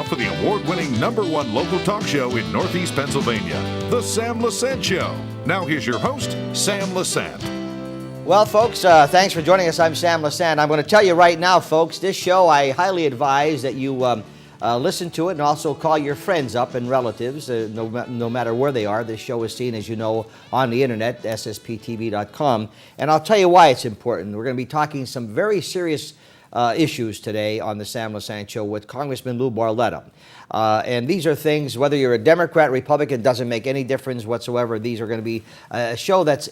for the award-winning #1 local talk show in Northeast Pennsylvania, The Sam Lesante Show. Now here's your host, Sam Lesante. Well, folks, thanks for joining us. I'm Sam Lesante. I'm going to tell you right now, folks, this show, I highly advise that you listen to it and also call your friends up and relatives, no matter where they are. This show is seen, as you know, on the internet, ssptv.com. And I'll tell you why it's important. We're going to be talking some very serious issues today on the Sam Lesante Show with Congressman Lou Barletta. And these are things, whether you're a Democrat, Republican, doesn't make any difference whatsoever. These are going to be a show that's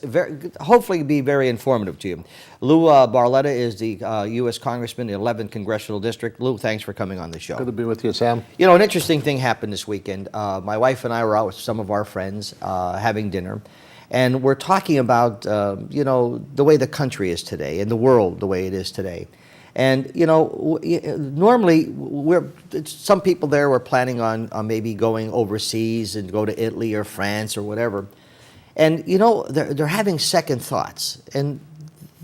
hopefully be very informative to you. Lou Barletta is the US Congressman in the 11th Congressional District. Lou, thanks for coming on the show. Good to be with you, Sam. You know, an interesting thing happened this weekend. My wife and I were out with some of our friends having dinner. And we're talking about, you know, the way the country is today and the world the way it is today. And, you know, normally some people there were planning on maybe going overseas and go to Italy or France or whatever. And, you know, they're having second thoughts. And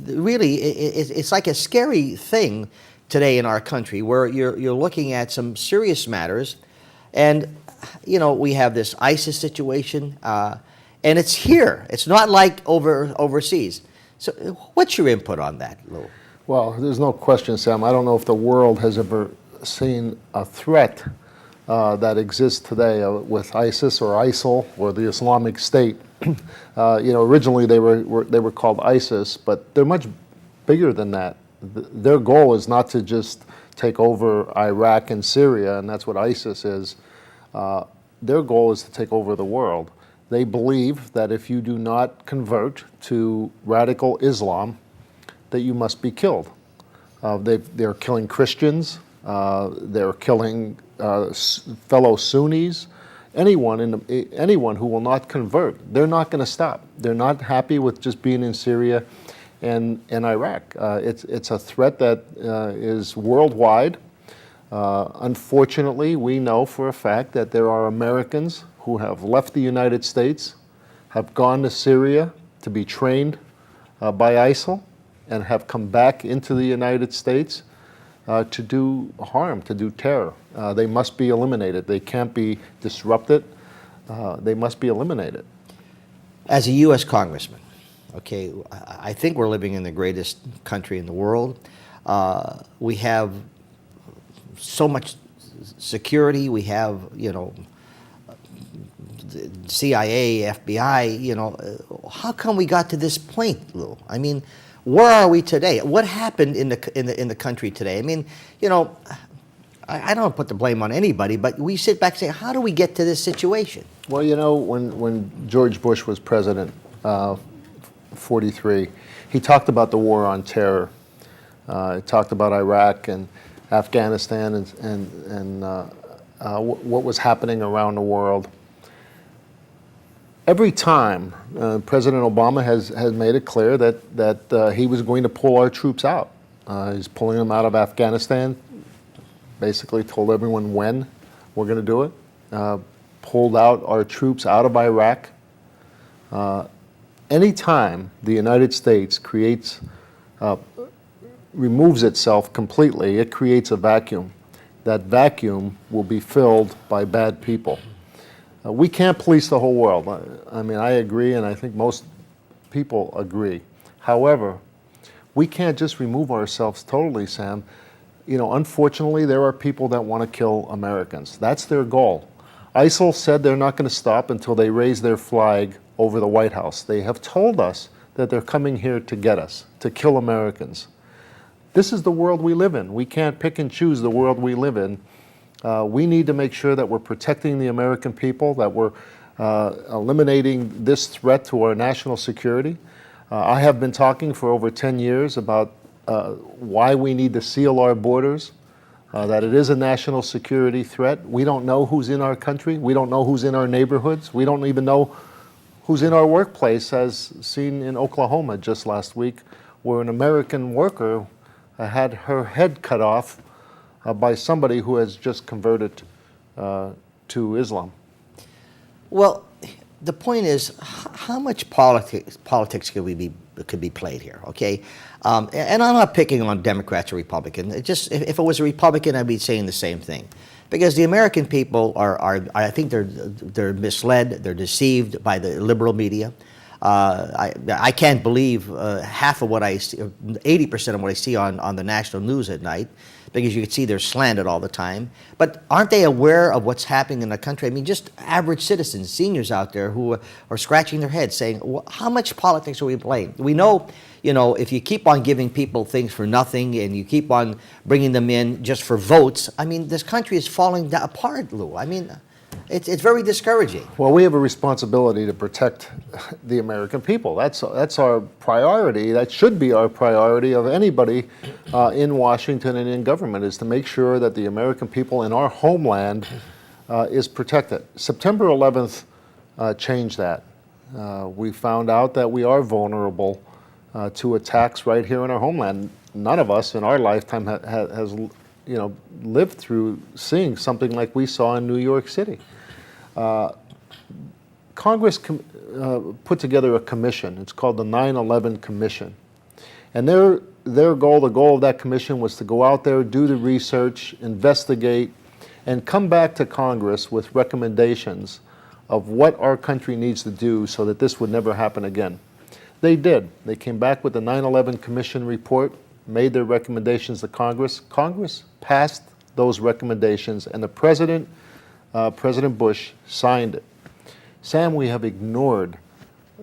really, it's like a scary thing today in our country where you're looking at some serious matters. And, you know, we have this ISIS situation, and it's here. It's not like overseas. So what's your input on that, Lou? Well, there's no question, Sam. I don't know if the world has ever seen a threat that exists today with ISIS or ISIL or the Islamic State. You know, originally they were called ISIS, but they're much bigger than that. Their goal is not to just take over Iraq and Syria, and that's what ISIS is. Their goal is to take over the world. They believe that if you do not convert to radical Islam, that you must be killed. They're killing Christians, they're killing fellow Sunnis, anyone who will not convert. They're not going to stop. They're not happy with just being in Syria and Iraq. It's a threat that is worldwide. Unfortunately, we know for a fact that there are Americans who have left the United States, have gone to Syria to be trained by ISIL, and have come back into the United States to do harm, to do terror. They must be eliminated. They can't be disrupted. They must be eliminated. As a U.S. Congressman, okay, I think we're living in the greatest country in the world. We have so much security. We have, you know, CIA, FBI, you know. How come we got to this point, Lou? I mean, where are we today? What happened in the country today? I mean, you know, I don't put the blame on anybody, but we sit back and say, how do we get to this situation? Well, you know, when George Bush was president, 43, he talked about the war on terror. He talked about Iraq and Afghanistan and what was happening around the world. Every time, President Obama has made it clear that he was going to pull our troops out. He's pulling them out of Afghanistan, basically told everyone when we're going to do it. Pulled out our troops out of Iraq. Anytime the United States removes itself completely, it creates a vacuum. That vacuum will be filled by bad people. We can't police the whole world. I mean, I agree, and I think most people agree. However, we can't just remove ourselves totally, Sam. You know, unfortunately, there are people that want to kill Americans. That's their goal. ISIL said they're not going to stop until they raise their flag over the White House. They have told us that they're coming here to get us, to kill Americans. This is the world we live in. We can't pick and choose the world we live in. We need to make sure that we're protecting the American people, that we're eliminating this threat to our national security. I have been talking for over 10 years about why we need to seal our borders, that it is a national security threat. We don't know who's in our country. We don't know who's in our neighborhoods. We don't even know who's in our workplace, as seen in Oklahoma just last week, where an American worker had her head cut off by somebody who has just converted to Islam. Well, the point is, how much politics could be played here? Okay, and I'm not picking on Democrats or Republicans. It just if it was a Republican, I'd be saying the same thing. Because the American people are I think they're misled, they're deceived by the liberal media. I can't believe half of what I see, 80% of what I see on the national news at night, because you can see they're slanted all the time. But aren't they aware of what's happening in the country? I mean, just average citizens, seniors out there who are scratching their heads saying, well, how much politics are we playing? We know, if you keep on giving people things for nothing and you keep on bringing them in just for votes, I mean, this country is falling apart, Lou. I mean, it's very discouraging. Well, we have a responsibility to protect the American people. That's our priority. That should be our priority of anybody in Washington and in government, is to make sure that the American people in our homeland is protected. September 11th changed that. We found out that we are vulnerable to attacks right here in our homeland. None of us in our lifetime has lived through seeing something like we saw in New York City. Congress put together a commission. It's called the 9/11 Commission. And their goal, the goal of that commission, was to go out there, do the research, investigate, and come back to Congress with recommendations of what our country needs to do so that this would never happen again. They did. They came back with the 9/11 Commission report, made their recommendations to Congress. Congress passed those recommendations, and the President Bush signed it. Sam, we have ignored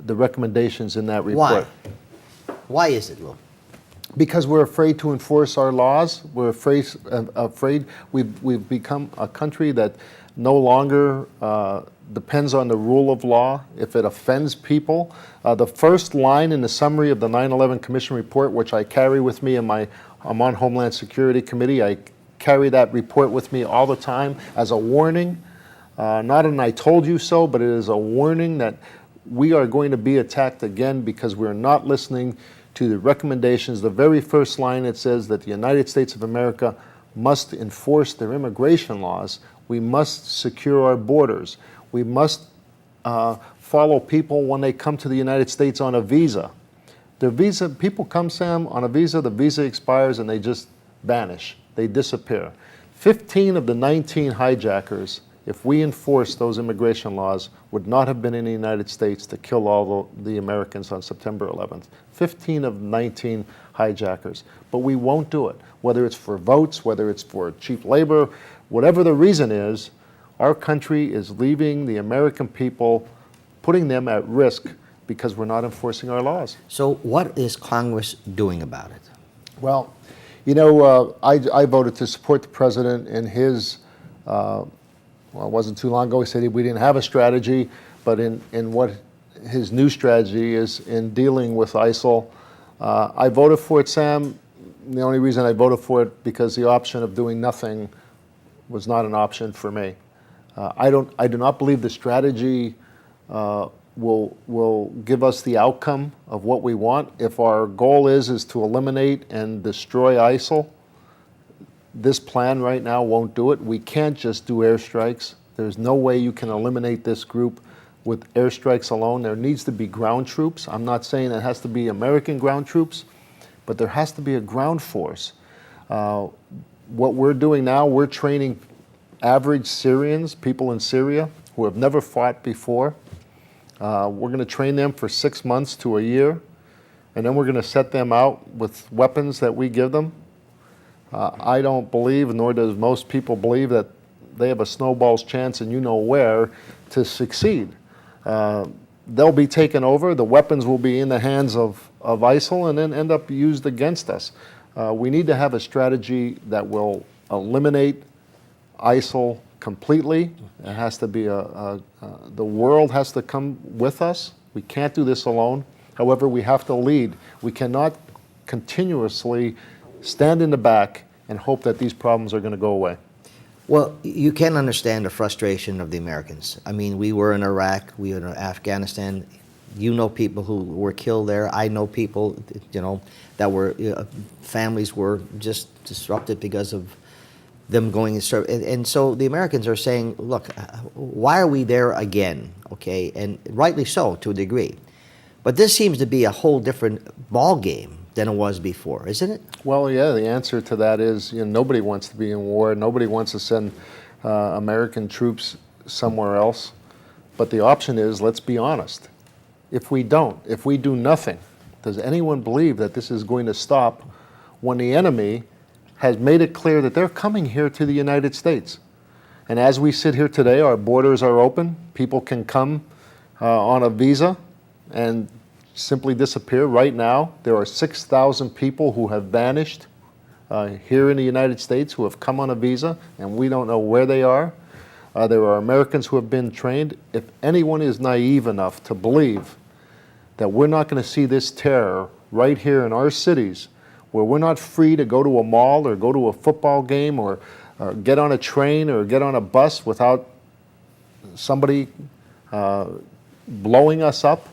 the recommendations in that report. Why? Why is it, Lou? Because we're afraid to enforce our laws. We're afraid we've become a country that no longer depends on the rule of law. If it offends people, the first line in the summary of the 9/11 Commission report, which I carry with me I'm on Homeland Security Committee, I carry that report with me all the time as a warning, not an I told you so, but it is a warning that we are going to be attacked again because we're not listening to the recommendations. The very first line, it says that the United States of America must enforce their immigration laws. We must secure our borders. We must follow people when they come to the United States on a visa. People come, Sam, on a visa, the visa expires and they just vanish. They disappear. 15 of the 19 hijackers, if we enforced those immigration laws, would not have been in the United States to kill all the Americans on September 11th. 15 of 19 hijackers. But we won't do it. Whether it's for votes, whether it's for cheap labor, whatever the reason is, our country is leaving the American people, putting them at risk because we're not enforcing our laws. So what is Congress doing about it? Well, I voted to support the president in his, well, it wasn't too long ago, he said we didn't have a strategy, but in what his new strategy is in dealing with ISIL. I voted for it, Sam. The only reason I voted for it because the option of doing nothing was not an option for me. I do not believe the strategy will give us the outcome of what we want. If our goal is to eliminate and destroy ISIL, this plan right now won't do it. We can't just do airstrikes. There's no way you can eliminate this group with airstrikes alone. There needs to be ground troops. I'm not saying it has to be American ground troops, but there has to be a ground force. What we're doing now, we're training average Syrians, people in Syria who have never fought before. We're going to train them for 6 months to a year, and then we're going to set them out with weapons that we give them. I don't believe, nor does most people believe, that they have a snowball's chance and where to succeed. They'll be taken over, the weapons will be in the hands of ISIL and then end up used against us. We need to have a strategy that will eliminate ISIL completely. It has to be the world has to come with us. We can't do this alone. However, we have to lead. We cannot continuously stand in the back and hope that these problems are going to go away. Well, you can understand the frustration of the Americans. I mean, we were in Iraq, we were in Afghanistan. You know people who were killed there. I know people, that were, families were just disrupted because of them going and serve. And so the Americans are saying, look, why are we there again? Okay, and rightly so to a degree. But this seems to be a whole different ball game than it was before, isn't it? Well, yeah, the answer to that is nobody wants to be in war. Nobody wants to send American troops somewhere else. But the option is, let's be honest. If we do nothing, does anyone believe that this is going to stop when the enemy has made it clear that they're coming here to the United States? And as we sit here today, our borders are open. People can come on a visa and simply disappear. Right now, there are 6,000 people who have vanished here in the United States who have come on a visa, and we don't know where they are. There are Americans who have been trained. If anyone is naive enough to believe that we're not going to see this terror right here in our cities, where we're not free to go to a mall or go to a football game or get on a train or get on a bus without somebody blowing us up,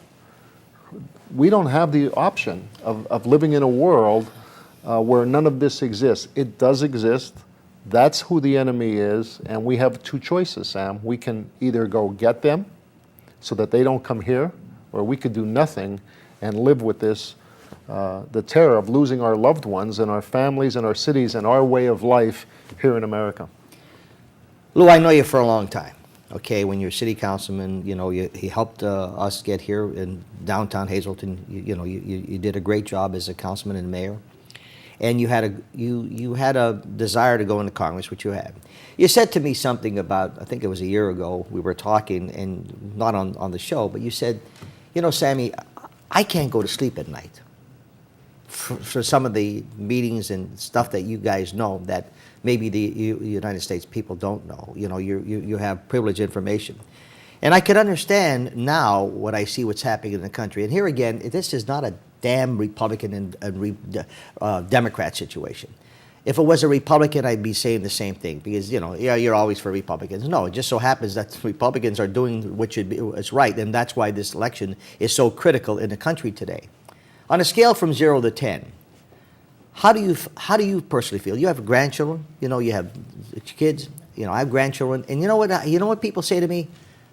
we don't have the option of living in a world where none of this exists. It does exist. That's who the enemy is, and we have two choices, Sam. We can either go get them so that they don't come here, or we could do nothing and live with this, the terror of losing our loved ones and our families and our cities and our way of life here in America. Lou, I know you for a long time. Okay, when you're city councilman, you know, he helped us get here in downtown Hazleton. You did a great job as a councilman and mayor. And you had a desire to go into Congress, which you had. You said to me something about, I think it was a year ago, we were talking, and not on the show, but you said, you know, Sammy, I can't go to sleep at night for some of the meetings and stuff that you guys know that maybe the United States people don't know. You know, you have privileged information. And I could understand now what I see what's happening in the country. And here again, this is not a damn Republican and Democrat situation. If it was a Republican, I'd be saying the same thing because, you know, yeah, you're always for Republicans. No, it just so happens that Republicans are doing what should be is right, and that's why this election is so critical in the country today. On a scale from 0 to 10, how do you personally feel? You have grandchildren, you know, you have kids, you know, I have grandchildren, and you know what people say to me?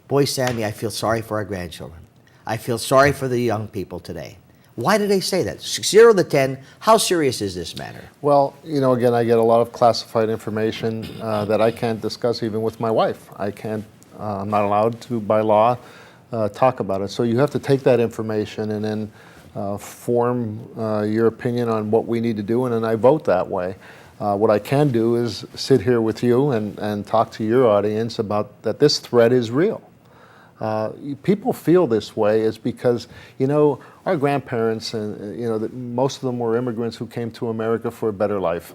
Boy, Sammy, I feel sorry for our grandchildren. I feel sorry for the young people today. Why do they say that? 0 to 10, how serious is this matter? Well, you know, again, I get a lot of classified information that I can't discuss even with my wife. I'm not allowed to, by law, talk about it. So you have to take that information and then form your opinion on what we need to do, and then I vote that way. What I can do is sit here with you and talk to your audience about that this threat is real. People feel this way is because, you know, our grandparents, and you know, most of them were immigrants who came to America for a better life.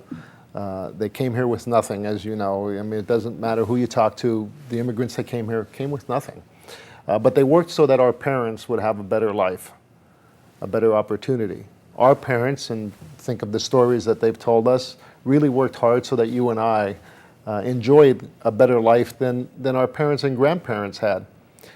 They came here with nothing, as you know. I mean, it doesn't matter who you talk to. The immigrants that came here came with nothing. But they worked so that our parents would have a better life, a better opportunity. Our parents, and think of the stories that they've told us, really worked hard so that you and I enjoyed a better life than our parents and grandparents had.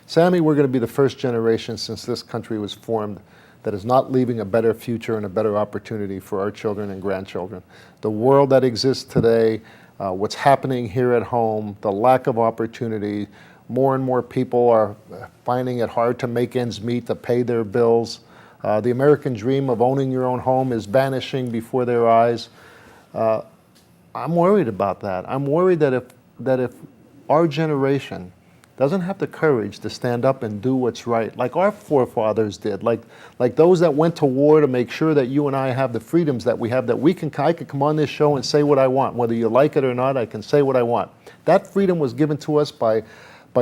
Sammy, we're going to be the first generation since this country was formed that is not leaving a better future and a better opportunity for our children and grandchildren. The world that exists today, what's happening here at home, the lack of opportunity, more and more people are finding it hard to make ends meet, to pay their bills. The American dream of owning your own home is vanishing before their eyes. I'm worried about that. I'm worried that if our generation doesn't have the courage to stand up and do what's right, like our forefathers did, like those that went to war to make sure that you and I have the freedoms that we have, that I can come on this show and say what I want. Whether you like it or not, I can say what I want. That freedom was given to us by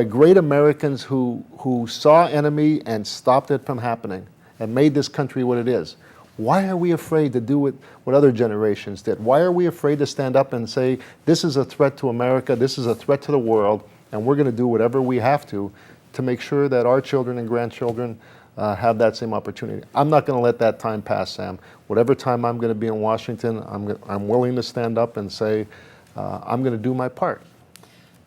great Americans who saw enemy and stopped it from happening and made this country what it is. Why are we afraid to do what other generations did? Why are we afraid to stand up and say, this is a threat to America, this is a threat to the world, and we're going to do whatever we have to make sure that our children and grandchildren have that same opportunity. I'm not going to let that time pass, Sam. Whatever time I'm going to be in Washington, I'm willing to stand up and say, I'm going to do my part.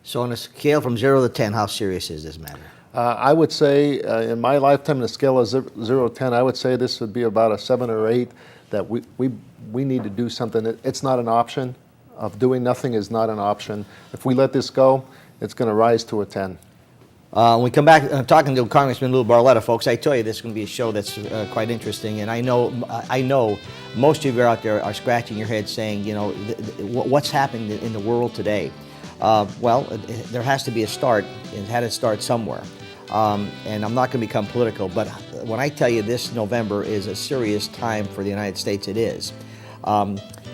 So on a scale from 0 to 10, how serious is this matter? I would say, in my lifetime, on a scale of 0 to 10, I would say this would be about a 7 or 8, that we need to do something. It's not an option. Of doing nothing is not an option. If we let this go, it's going to rise to a 10. When we come back, I'm talking to Congressman Lou Barletta, folks. I tell you, this is going to be a show that's quite interesting, and I know most of you out there are scratching your head saying, you know, what's happening in the world today. There has to be a start. It had to start somewhere. And I'm not going to become political, but when I tell you this November is a serious time for the United States, it is.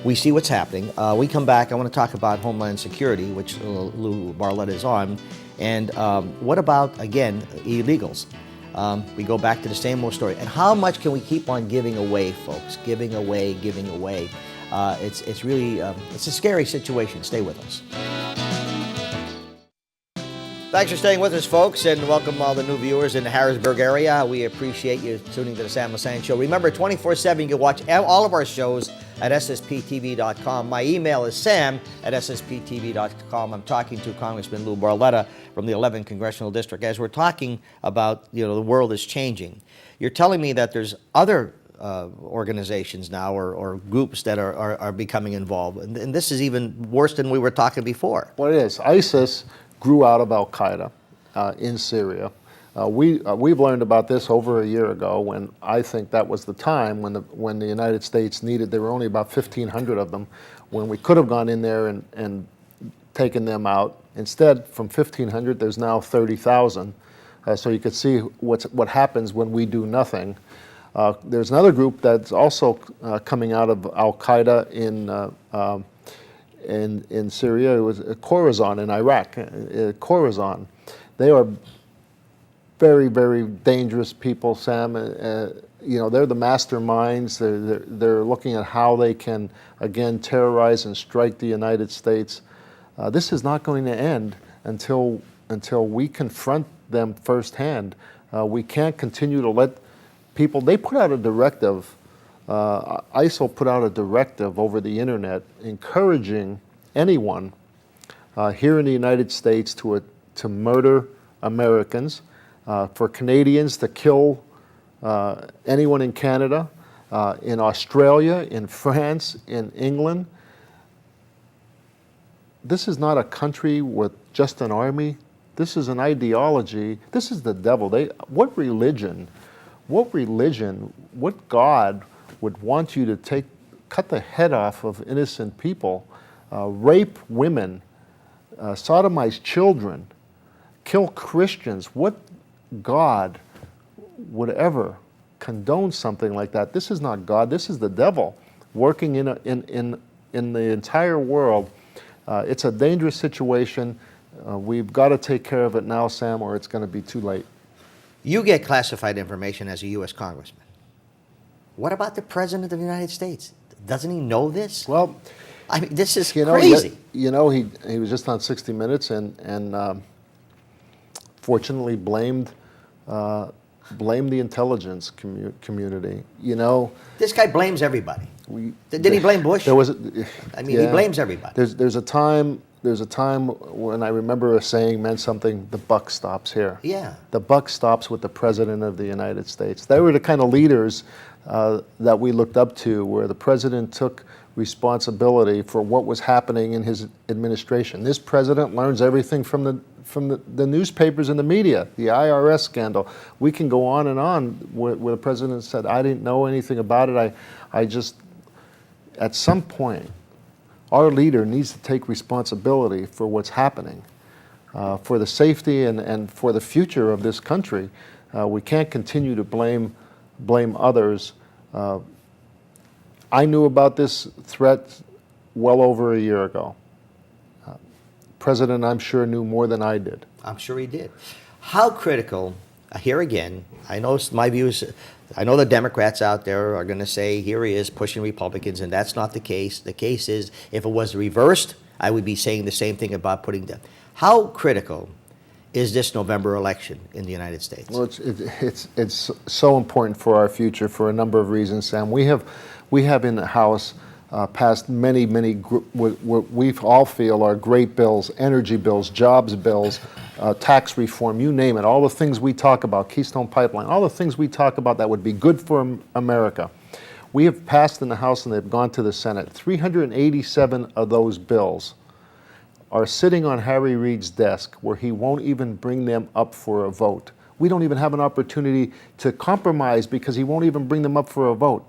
We see what's happening. We come back, I want to talk about Homeland Security, which Lou Barletta is on. And what about, again, illegals? We go back to the same old story. And how much can we keep on giving away, folks? Giving away, giving away. It's really, it's a scary situation. Stay with us. Thanks for staying with us, folks, and welcome all the new viewers in the Harrisburg area. We appreciate you tuning to the Sam Lesante Show. Remember, 24/7, you can watch all of our shows at ssptv.com. My email is sam@ssptv.com. I'm talking to Congressman Lou Barletta from the 11th Congressional District. As we're talking about, the world is changing, you're telling me that there's other organizations now or groups that are becoming involved. And this is even worse than we were talking before. Well, it is. ISIS grew out of Al-Qaeda in Syria. We've learned about this over a year ago, when I think that was the time when the United States needed, there were only about 1,500 of them, when we could have gone in there and taken them out. Instead, from 1,500, there's now 30,000. So you could see what happens when we do nothing. There's another group that's also coming out of Al-Qaeda in Syria. It was Khorasan in Iraq. Khorasan. They are very, very dangerous people, Sam. They're the masterminds. They're looking at how they can, again, terrorize and strike the United States. This is not going to end until we confront them firsthand. We can't continue to let people. They put out a directive. ISIL put out a directive over the internet encouraging anyone here in the United States to murder Americans, for Canadians to kill anyone in Canada, in Australia, in France, in England. This is not a country with just an army. This is an ideology. This is the devil. What religion, what God would want you to cut the head off of innocent people, rape women, sodomize children, kill Christians? What God would ever condone something like that? This is not God. This is the devil working in the entire world. It's a dangerous situation. We've got to take care of it now, Sam, or it's going to be too late. You get classified information as a U.S. Congressman. What about the President of the United States? Doesn't he know this? Well, I mean, this is crazy. He was just on 60 Minutes and fortunately blamed the intelligence community. This guy blames everybody. Did he blame Bush? He blames everybody. There's a time when I remember a saying meant something: the buck stops here. Yeah. The buck stops with the President of the United States. They were the kind of leaders that we looked up to, where the President took responsibility for what was happening in his administration. This President learns everything from the newspapers and the media, the IRS scandal. We can go on and on where the President said, I didn't know anything about it. I just, at some point, our leader needs to take responsibility for what's happening, for the safety and for the future of this country. We can't continue to blame others. I knew about this threat well over a year ago. President, I'm sure, knew more than I did. I'm sure he did. How critical, here again, I know my views, I know the Democrats out there are going to say, here he is pushing Republicans, and that's not the case. The case is, if it was reversed, I would be saying the same thing about putting them. How critical is this November election in the United States? Well, it's so important for our future for a number of reasons, Sam. We have in the House passed many, what we all feel are great bills: energy bills, jobs bills, tax reform, you name it. All the things we talk about, Keystone Pipeline, all the things we talk about that would be good for America. We have passed in the House and they've gone to the Senate. 387 of those bills are sitting on Harry Reid's desk, where he won't even bring them up for a vote. We don't even have an opportunity to compromise because he won't even bring them up for a vote.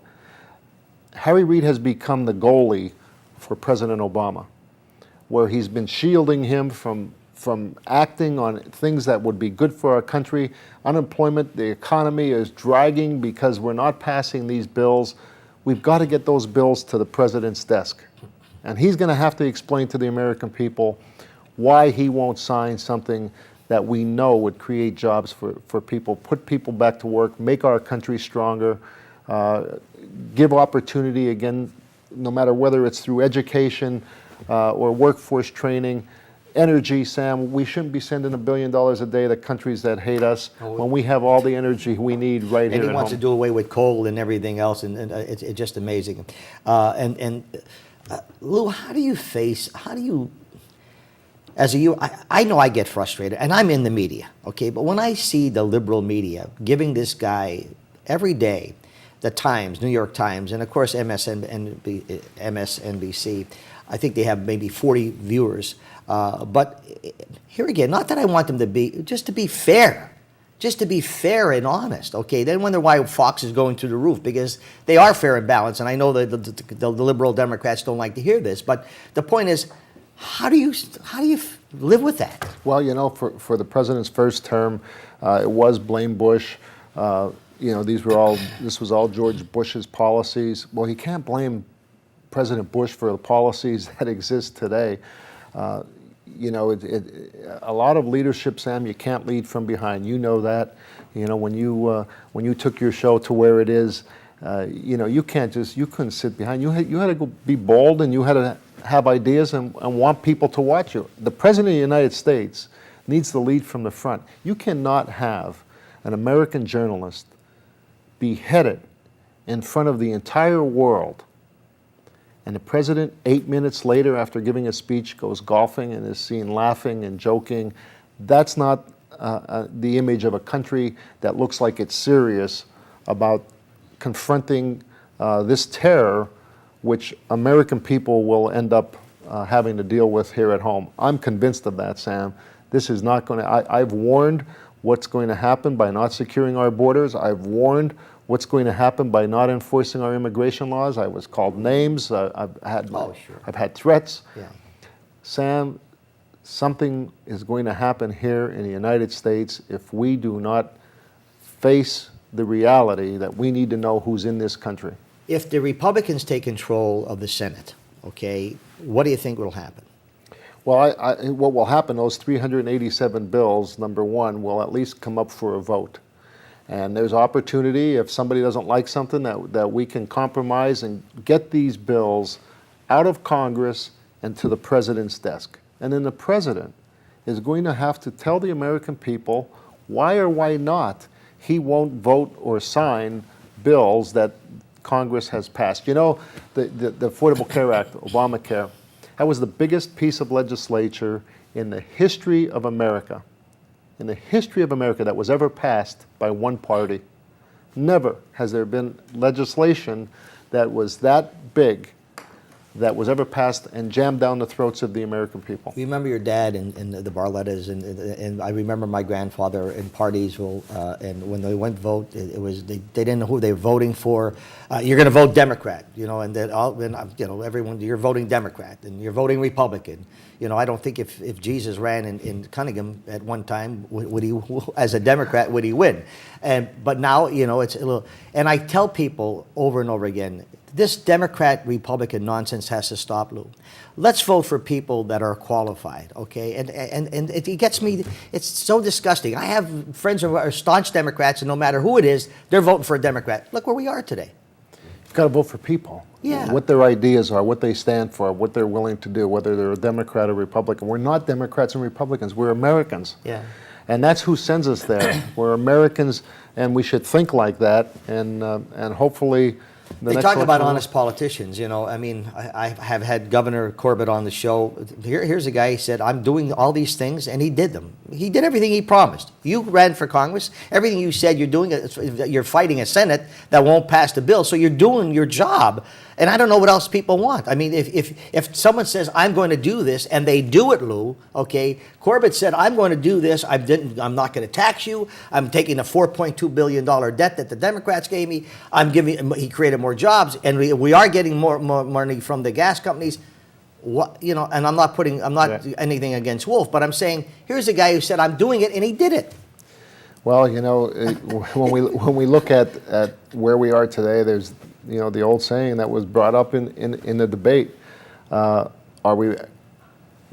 Harry Reid has become the goalie for President Obama. where he's been shielding him from acting on things that would be good for our country. Unemployment, the economy is dragging because we're not passing these bills. We've got to get those bills to the president's desk. And he's going to have to explain to the American people why he won't sign something that we know would create jobs for people, put people back to work, make our country stronger, give opportunity again, no matter whether it's through education or workforce training. Energy, Sam, we shouldn't be sending $1 billion a day to countries that hate us when we have all the energy we need right here at home. And he wants to do away with coal and everything else, and it's just amazing. Lou, I know I get frustrated, and I'm in the media, okay? But when I see the liberal media giving this guy every day, the Times, New York Times, and of course MSNBC, I think they have maybe 40 viewers. But here again, not that I want them to be, just to be fair and honest, okay? They wonder why Fox is going through the roof, because they are fair and balanced, and I know that the liberal Democrats don't like to hear this, but the point is, how do you live with that? Well, you know, for the president's first term, it was blame Bush. You know, this was all George Bush's policies. Well, he can't blame President Bush for the policies that exist today. You know, a lot of leadership, Sam, you can't lead from behind. You know that. You know, when you took your show to where it is, you know, you couldn't sit behind. You had to go be bold, and you had to have ideas and want people to watch you. The President of the United States needs to lead from the front. You cannot have an American journalist beheaded in front of the entire world, and the president 8 minutes later, after giving a speech, goes golfing and is seen laughing and joking. That's not the image of a country that looks like it's serious about confronting this terror, which American people will end up having to deal with here at home. I'm convinced of that, Sam. This is not going to, I've warned what's going to happen by not securing our borders. I've warned what's going to happen by not enforcing our immigration laws. I was called names. I've had threats. Yeah. Sam, something is going to happen here in the United States if we do not face the reality that we need to know who's in this country. If the Republicans take control of the Senate, okay, what do you think will happen? Well, what will happen, those 387 bills, number one, will at least come up for a vote. And there's opportunity, if somebody doesn't like something, that we can compromise and get these bills out of Congress and to the president's desk. And then the president is going to have to tell the American people why or why not he won't vote or sign bills that Congress has passed. You know, the Affordable Care Act, Obamacare, that was the biggest piece of legislature in the history of America. In the history of America that was ever passed by one party. Never has there been legislation that was that big that was ever passed and jammed down the throats of the American people. You remember your dad and the Barlettas, and I remember my grandfather in parties, and when they went vote, it was they didn't know who they were voting for. You're going to vote Democrat, you know, and then everyone, you're voting Democrat and you're voting Republican. You know, I don't think if Jesus ran in Cunningham at one time, would he, as a Democrat, would he win? But now, you know, it's a little, and I tell people over and over again, this Democrat-Republican nonsense has to stop, Lou. Let's vote for people that are qualified, okay? And it gets me, it's so disgusting. I have friends who are staunch Democrats, and no matter who it is, they're voting for a Democrat. Look where we are today. You've got to vote for people. Yeah. What their ideas are, what they stand for, what they're willing to do, whether they're a Democrat or Republican. We're not Democrats and Republicans. We're Americans. Yeah. And that's who sends us there. We're Americans, and we should think like that, and hopefully They talk about honest politicians, you know. I mean, I have had Governor Corbett on the show. Here's a guy, he said, I'm doing all these things, and he did them. He did everything he promised. You ran for Congress. Everything you said you're doing, you're fighting a Senate that won't pass the bill, so you're doing your job. And I don't know what else people want. I mean, if someone says, I'm going to do this, and they do it, Lou, okay, Corbett said, I'm going to do this, I'm not going to tax you, I'm taking a $4.2 billion debt that the Democrats gave me, he created more jobs, and we are getting more money from the gas companies. What, you know, and I'm not Yeah. anything against Wolf, but I'm saying here's a guy who said I'm doing it and he did it. Well, you know, when we look at where we are today, there's, you know, the old saying that was brought up in the debate. Are we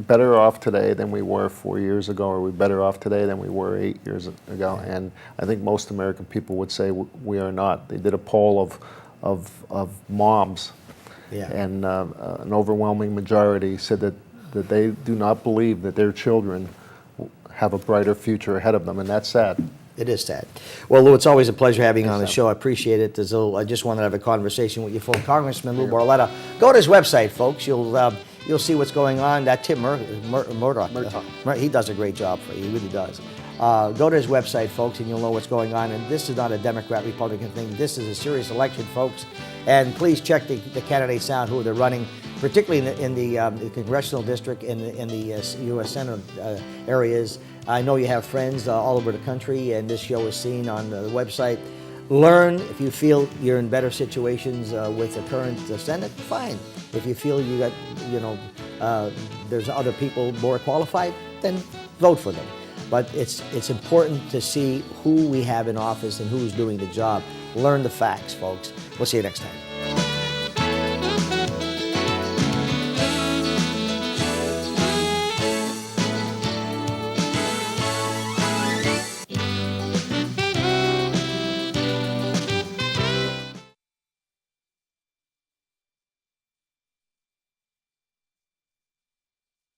better off today than we were 4 years ago? Are we better off today than we were 8 years ago? And I think most American people would say we are not. They did a poll of moms, Yeah. and an overwhelming majority said that they do not believe that their children have a brighter future ahead of them, and that's sad. It is sad. Well, Lou, it's always a pleasure having you on the show. I appreciate it. I just wanted to have a conversation with you, folks. Congressman Lou Barletta. Go to his website, folks. You'll see what's going on. That Tim Murdoch, he does a great job for you. He really does. Go to his website, folks, and you'll know what's going on. And this is not a Democrat-Republican thing. This is a serious election, folks. And please check the candidates out who they're running, particularly in the congressional district, in the U.S. Senate areas. I know you have friends all over the country, and this show is seen on the website. Learn. If you feel you're in better situations with the current Senate, fine. If you feel you got, there's other people more qualified, then vote for them. But it's important to see who we have in office and who's doing the job. Learn the facts, folks. We'll see you next time.